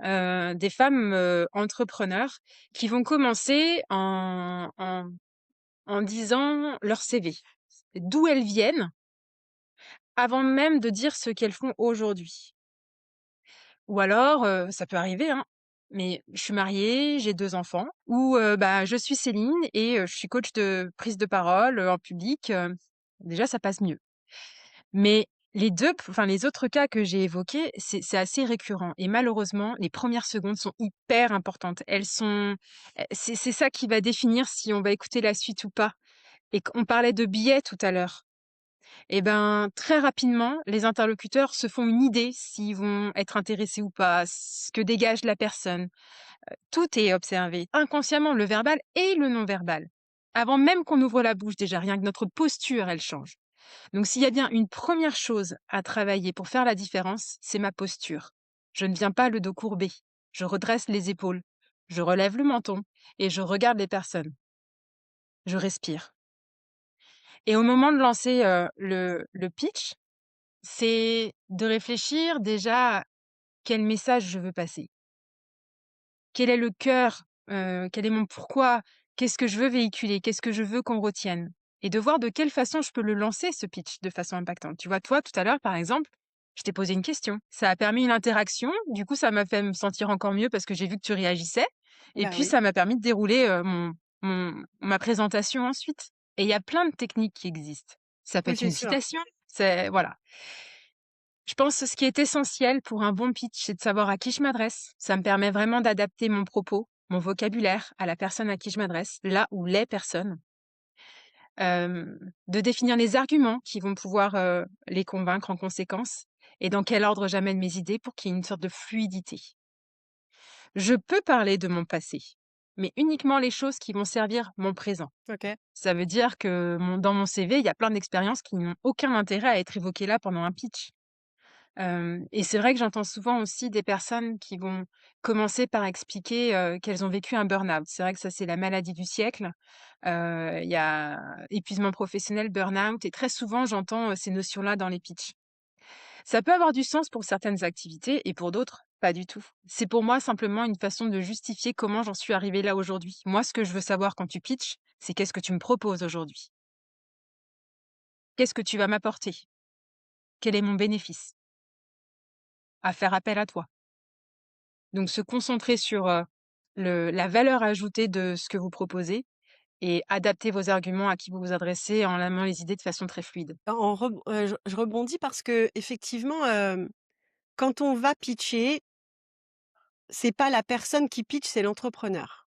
des femmes, entrepreneurs qui vont commencer en disant leur CV, d'où elles viennent, avant même de dire ce qu'elles font aujourd'hui. Ou alors, ça peut arriver, hein, mais je suis mariée, j'ai 2 enfants ou, bah, je suis Céline et je suis coach de prise de parole, en public, déjà ça passe mieux. Mais les autres cas que j'ai évoqués, c'est assez récurrent et malheureusement, les premières secondes sont hyper importantes. Elles sont c'est ça qui va définir si on va écouter la suite ou pas et qu'on parlait de biais tout à l'heure. Et ben, très rapidement, les interlocuteurs se font une idée s'ils vont être intéressés ou pas, ce que dégage la personne. Tout est observé inconsciemment, le verbal et le non-verbal. Avant même qu'on ouvre la bouche déjà, rien que notre posture, elle change. Donc s'il y a bien une première chose à travailler pour faire la différence, c'est ma posture. Je ne viens pas le dos courbé. Je redresse les épaules, je relève le menton et je regarde les personnes. Je respire. Et au moment de lancer le pitch, c'est de réfléchir déjà à quel message je veux passer. Quel est le cœur? Quel est mon pourquoi? Qu'est-ce que je veux véhiculer? Qu'est-ce que je veux qu'on retienne? Et de voir de quelle façon je peux le lancer, ce pitch, de façon impactante. Tu vois, toi, tout à l'heure, par exemple, je t'ai posé une question. Ça a permis une interaction. Du coup, ça m'a fait me sentir encore mieux parce que j'ai vu que tu réagissais. Et Bah puis, oui, ça m'a permis de dérouler ma présentation ensuite. Et il y a plein de techniques qui existent. Ça peut oui, être c'est une sûr. citation. C'est, voilà. Je pense que ce qui est essentiel pour un bon pitch, c'est de savoir à qui je m'adresse. Ça me permet vraiment d'adapter mon propos, mon vocabulaire à la personne à qui je m'adresse, là où les personnes. De définir les arguments qui vont pouvoir les convaincre en conséquence et dans quel ordre j'amène mes idées pour qu'il y ait une sorte de fluidité. Je peux parler de mon passé, mais uniquement les choses qui vont servir mon présent. OK. Ça veut dire que dans mon CV, il y a plein d'expériences qui n'ont aucun intérêt à être évoquées là pendant un pitch. Et c'est vrai que j'entends souvent aussi des personnes qui vont commencer par expliquer, qu'elles ont vécu un burn-out. C'est vrai que ça, c'est la maladie du siècle. Il y a épuisement professionnel, burn-out et très souvent j'entends, ces notions-là dans les pitchs. Ça peut avoir du sens pour certaines activités et pour d'autres, Pas du tout. C'est pour moi simplement une façon de justifier comment j'en suis arrivée là aujourd'hui. Moi, ce que je veux savoir quand tu pitches, c'est qu'est-ce que tu me proposes aujourd'hui? Qu'est-ce que tu vas m'apporter? Quel est mon bénéfice à faire appel à toi? Donc se concentrer sur, la valeur ajoutée de ce que vous proposez et adapter vos arguments à qui vous vous adressez en amenant les idées de façon très fluide. Je rebondis parce qu'effectivement, quand on va pitcher, c'est pas la personne qui pitch, c'est l'entrepreneur.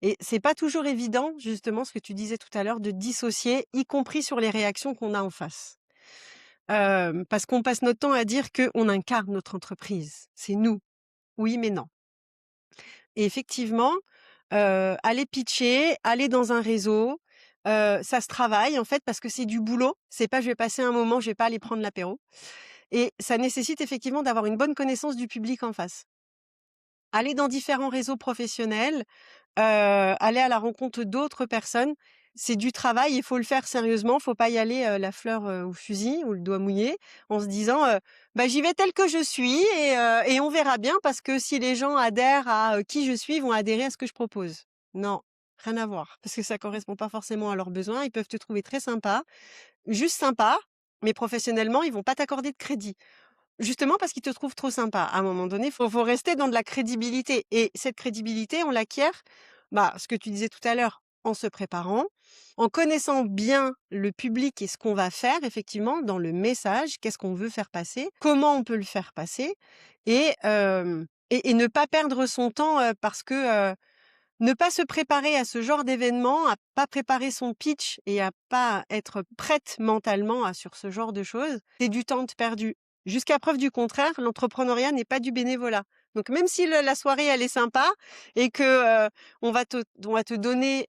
Et c'est pas toujours évident, justement, ce que tu disais tout à l'heure, de dissocier, y compris sur les réactions qu'on a en face. Parce qu'on passe notre temps à dire qu'on incarne notre entreprise. C'est nous. Oui, mais non. Et effectivement, aller pitcher, aller dans un réseau, ça se travaille, en fait, parce que c'est du boulot. C'est pas: «Je vais passer un moment, je vais pas aller prendre l'apéro» et ça nécessite effectivement d'avoir une bonne connaissance du public en face. Aller dans différents réseaux professionnels, aller à la rencontre d'autres personnes, c'est du travail, il faut le faire sérieusement, faut pas y aller, la fleur, au fusil ou le doigt mouillé, en se disant, «Bah, j'y vais tel que je suis et on verra bien parce que si les gens adhèrent à, qui je suis, ils vont adhérer à ce que je propose». Non, rien à voir, parce que ça correspond pas forcément à leurs besoins. Ils peuvent te trouver très sympa, juste sympa, mais professionnellement, ils vont pas t'accorder de crédit. Justement parce qu'ils te trouvent trop sympa. À un moment donné, faut rester dans de la crédibilité et cette crédibilité, on l'acquiert, bah, ce que tu disais tout à l'heure, en se préparant, en connaissant bien le public et ce qu'on va faire effectivement dans le message, qu'est-ce qu'on veut faire passer, comment on peut le faire passer et ne pas perdre son temps, parce que, ne pas se préparer à ce genre d'événement, à pas préparer son pitch et à pas être prête mentalement à sur ce genre de choses, c'est du temps de perdu. Jusqu'à preuve du contraire, l'entrepreneuriat n'est pas du bénévolat. Donc même si le la soirée elle est sympa et que, on va te donner,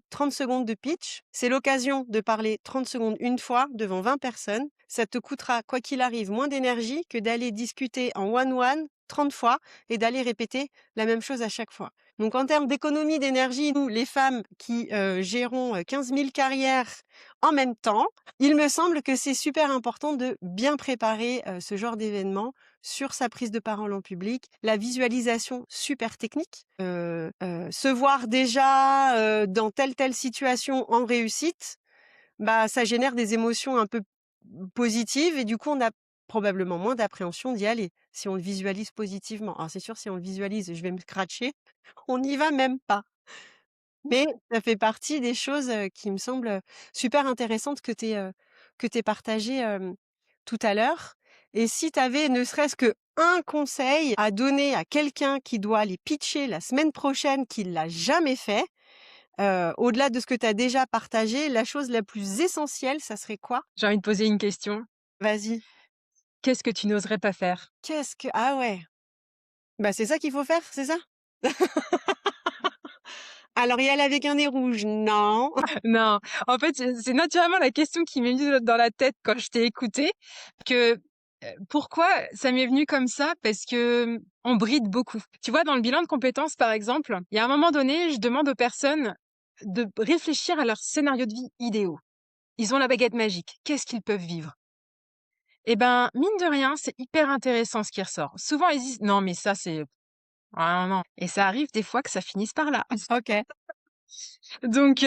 30 secondes de pitch, c'est l'occasion de parler 30 secondes une fois devant 20 personnes. Ça te coûtera, quoi qu'il arrive, moins d'énergie que d'aller discuter en one-one 30 fois et d'aller répéter la même chose à chaque fois. Donc en termes d'économie d'énergie, nous, les femmes qui, gérons, 15 000 carrières en même temps, il me semble que c'est super important de bien préparer, ce genre d'événement sur sa prise de parole en public. La visualisation, super technique. Se voir déjà, dans telle situation en réussite, bah, ça génère des émotions un peu positives et du coup, on a probablement moins d'appréhension d'y aller, si on le visualise positivement. Alors c'est sûr, si on le visualise: «Je vais me scratcher», on n'y va même pas. Mais ça fait partie des choses, qui me semblent, super intéressantes que tu partagées, tout à l'heure. Et si tu avais ne serait-ce qu'un conseil à donner à quelqu'un qui doit aller pitcher la semaine prochaine, qui l'a jamais fait, au-delà de ce que tu as déjà partagé, la chose la plus essentielle, ça serait quoi? J'ai envie de poser une question. Vas-y. Qu'est-ce que tu n'oserais pas faire? Ah ouais, bah, c'est ça qu'il faut faire, c'est ça? Alors y aller avec un nez rouge, non. Non, en fait, c'est naturellement la question qui m'est venue dans la tête quand je t'ai écoutée, que, pourquoi ça m'est venu comme ça? Parce que, on bride beaucoup. Tu vois, dans le bilan de compétences, par exemple, il y a un moment donné, je demande aux personnes de réfléchir à leur scénario de vie idéaux. Ils ont la baguette magique. Qu'est-ce qu'ils peuvent vivre? Et ben, mine de rien, c'est hyper intéressant ce qui ressort. Souvent, ils disent: «Non, mais ça, c'est ah non, non» et ça arrive des fois que ça finisse par là. OK. Donc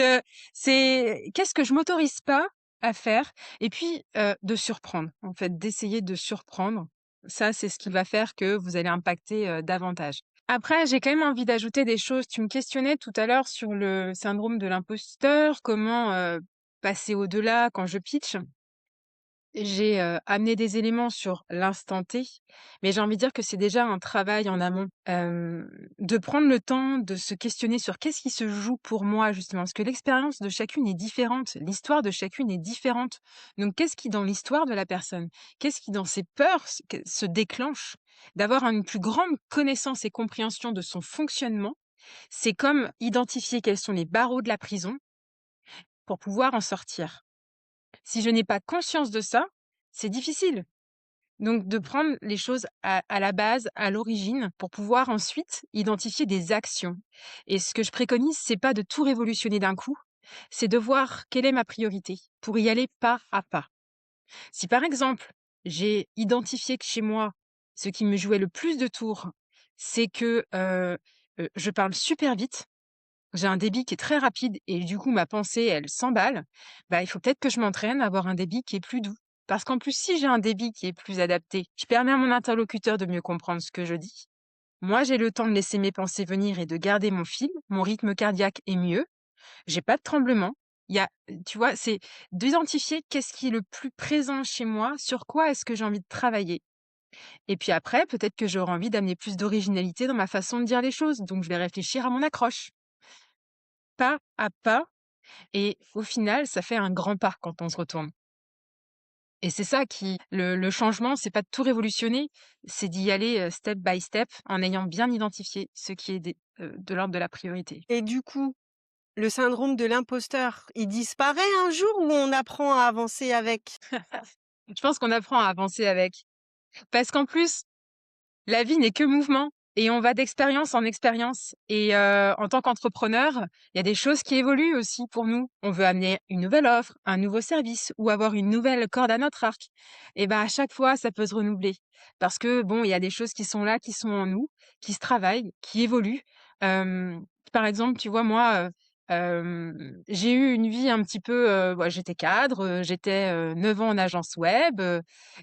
c'est qu'est-ce que je m'autorise pas à faire? Et puis, de surprendre, en fait, d'essayer de surprendre. Ça, c'est ce qui va faire que vous allez impacter, davantage. Après, j'ai quand même envie d'ajouter des choses. Tu me questionnais tout à l'heure sur le syndrome de l'imposteur, comment, passer au-delà quand je pitch. J'ai, amené des éléments sur l'instant T, mais j'ai envie de dire que c'est déjà un travail en amont. De prendre le temps de se questionner sur qu'est-ce qui se joue pour moi justement? Parce que l'expérience de chacune est différente, l'histoire de chacune est différente. Donc qu'est-ce qui dans l'histoire de la personne, qu'est-ce qui dans ses peurs se déclenche? D'avoir une plus grande connaissance et compréhension de son fonctionnement, c'est comme identifier quels sont les barreaux de la prison pour pouvoir en sortir. Si je n'ai pas conscience de ça, c'est difficile. Donc de prendre les choses à la base, à l'origine, pour pouvoir ensuite identifier des actions. Et ce que je préconise, c'est pas de tout révolutionner d'un coup, c'est de voir quelle est ma priorité pour y aller pas à pas. Si par exemple, j'ai identifié que chez moi, ce qui me jouait le plus de tours, c'est que, je parle super vite. J'ai un débit qui est très rapide et du coup, ma pensée, elle s'emballe. Bah, il faut peut-être que je m'entraîne à avoir un débit qui est plus doux. Parce qu'en plus, si j'ai un débit qui est plus adapté, je permets à mon interlocuteur de mieux comprendre ce que je dis. Moi, j'ai le temps de laisser mes pensées venir et de garder mon fil. Mon rythme cardiaque est mieux. J'ai pas de tremblement. Il y a, tu vois, c'est d'identifier qu'est-ce qui est le plus présent chez moi, sur quoi est-ce que j'ai envie de travailler. Et puis après, peut-être que j'aurai envie d'amener plus d'originalité dans ma façon de dire les choses. Donc, je vais réfléchir à mon accroche, pas à pas. Et au final, ça fait un grand pas quand on se retourne. Et c'est ça qui, le changement, c'est pas de tout révolutionner, c'est d'y aller step by step en ayant bien identifié ce qui est de l'ordre de la priorité. Et du coup, le syndrome de l'imposteur, il disparaît un jour ou on apprend à avancer avec? Je pense qu'on apprend à avancer avec. Parce qu'en plus, la vie n'est que mouvement et on va d'expérience en expérience. Et en tant qu'entrepreneur, il y a des choses qui évoluent aussi pour nous. On veut amener une nouvelle offre, un nouveau service ou avoir une nouvelle corde à notre arc. Et ben à chaque fois, ça peut se renouveler parce que bon, il y a des choses qui sont là, qui sont en nous, qui se travaillent, qui évoluent. Euh, Par exemple, tu vois moi. J'ai eu une vie un petit peu, j'étais cadre, j'étais 9 ans en agence web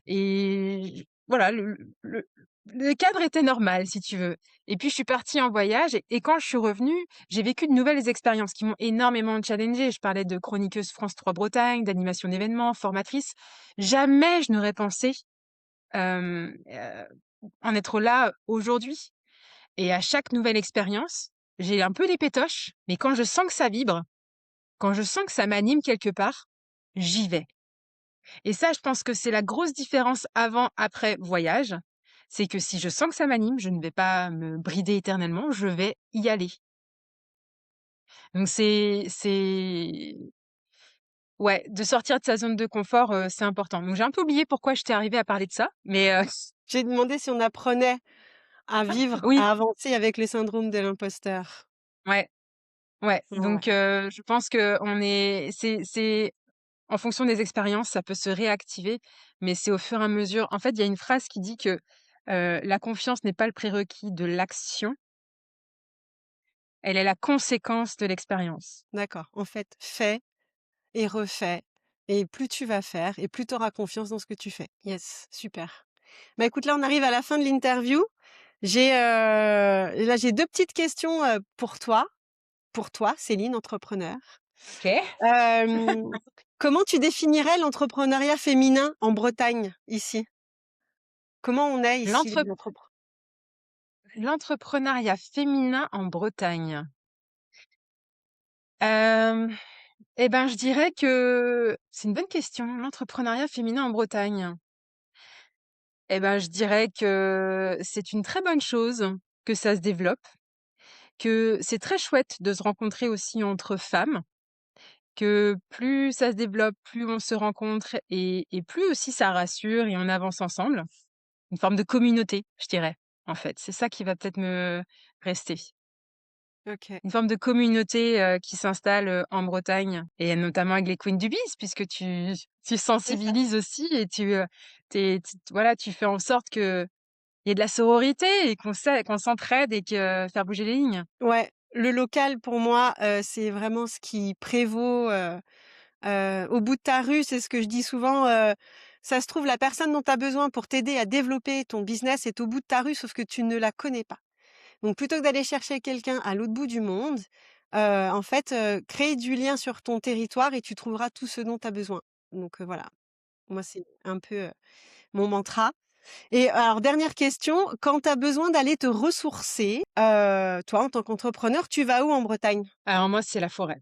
et voilà, le cadre était normal, si tu veux. Et puis, je suis partie en voyage et quand je suis revenue, j'ai vécu de nouvelles expériences qui m'ont énormément challengée. Je parlais de chroniqueuse France 3 Bretagne, d'animation d'événements, formatrice. Jamais je n'aurais pensé en être là aujourd'hui. Et à chaque nouvelle expérience, j'ai un peu les pétoches, mais quand je sens que ça vibre, quand je sens que ça m'anime quelque part, j'y vais. Et ça, je pense que c'est la grosse différence avant-après voyage. C'est que si je sens que ça m'anime, je ne vais pas me brider éternellement, je vais y aller. Donc ouais, de sortir de sa zone de confort, c'est important. Donc j'ai un peu oublié pourquoi j'étais arrivée à parler de ça, mais J'ai demandé si on apprenait à vivre, oui, à avancer avec le syndrome de l'imposteur. ouais, ouais. Ouais, Donc je pense que c'est en fonction des expériences, ça peut se réactiver, mais c'est au fur et à mesure. En fait, il y a une phrase qui dit que la confiance n'est pas le prérequis de l'action, elle est la conséquence de l'expérience. d'accord. En fait, fais et refais. Et plus tu vas faire, et plus tu auras confiance dans ce que tu fais. Yes, super. Bah écoute, là on arrive à la fin de l'interview. J'ai deux petites questions pour toi, Céline, entrepreneur. OK. Euh, Comment tu définirais l'entrepreneuriat féminin en Bretagne, ici? Comment on est ici, L'entre les entrepreneurs? L'entrepreneuriat féminin en Bretagne. Hem, et ben, je dirais que c'est une bonne question. L'entrepreneuriat féminin en Bretagne. Et ben, je dirais que c'est une très bonne chose que ça se développe, que c'est très chouette de se rencontrer aussi entre femmes, que plus ça se développe, plus on se rencontre et plus aussi ça rassure et on avance ensemble. Une forme de communauté, je dirais, en fait. C'est ça qui va peut-être me rester. Ok. Une forme de communauté, qui s'installe, en Bretagne et notamment avec les Queens du Biz puisque tu C'est ça. sensibilises aussi et voilà, tu fais en sorte qu'il y ait de la sororité et qu'on s'entraide et que faire bouger les lignes. Ouais, le local pour moi, c'est vraiment ce qui prévaut, au bout de ta rue, c'est ce que je dis souvent, ça se trouve la personne dont tu as besoin pour t'aider à développer ton business est au bout de ta rue, sauf que tu ne la connais pas. Donc plutôt que d'aller chercher quelqu'un à l'autre bout du monde, en fait, crée du lien sur ton territoire et tu trouveras tout ce dont tu as besoin. Donc, voilà, moi c'est un peu, mon mantra. Et alors dernière question, quand tu as besoin d'aller te ressourcer, toi en tant qu'entrepreneur, tu vas où en Bretagne? Alors moi, c'est la forêt.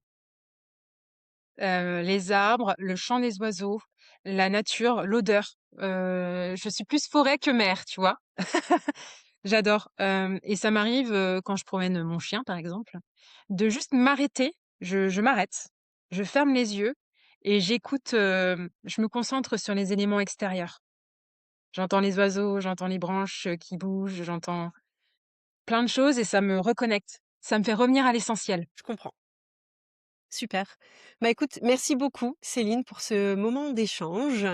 Les arbres, le chant des oiseaux, la nature, l'odeur. Je suis plus forêt que mer, tu vois? J'adore, et ça m'arrive, quand je promène mon chien, par exemple, de juste m'arrêter. Je m'arrête, je ferme les yeux et j'écoute, je me concentre sur les éléments extérieurs. J'entends les oiseaux, j'entends les branches, qui bougent, j'entends plein de choses et ça me reconnecte. Ça me fait revenir à l'essentiel. Je comprends. Super. Bah, écoute, merci beaucoup Céline pour ce moment d'échange,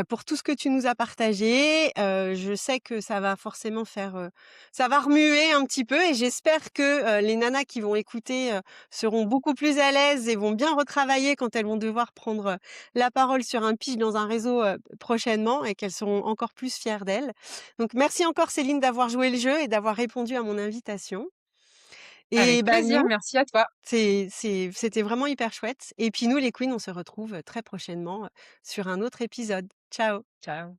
pour tout ce que tu nous as partagé. Je sais que ça va forcément faire, ça va remuer un petit peu et j'espère que, les nanas qui vont écouter, seront beaucoup plus à l'aise et vont bien retravailler quand elles vont devoir prendre, la parole sur un pitch dans un réseau, prochainement et qu'elles seront encore plus fières d'elles. Donc merci encore Céline d'avoir joué le jeu et d'avoir répondu à mon invitation et Avec bah, plaisir, nous merci à toi. c'était vraiment hyper chouette et puis nous les queens, on se retrouve, très prochainement, sur un autre épisode. Ciao. Ciao.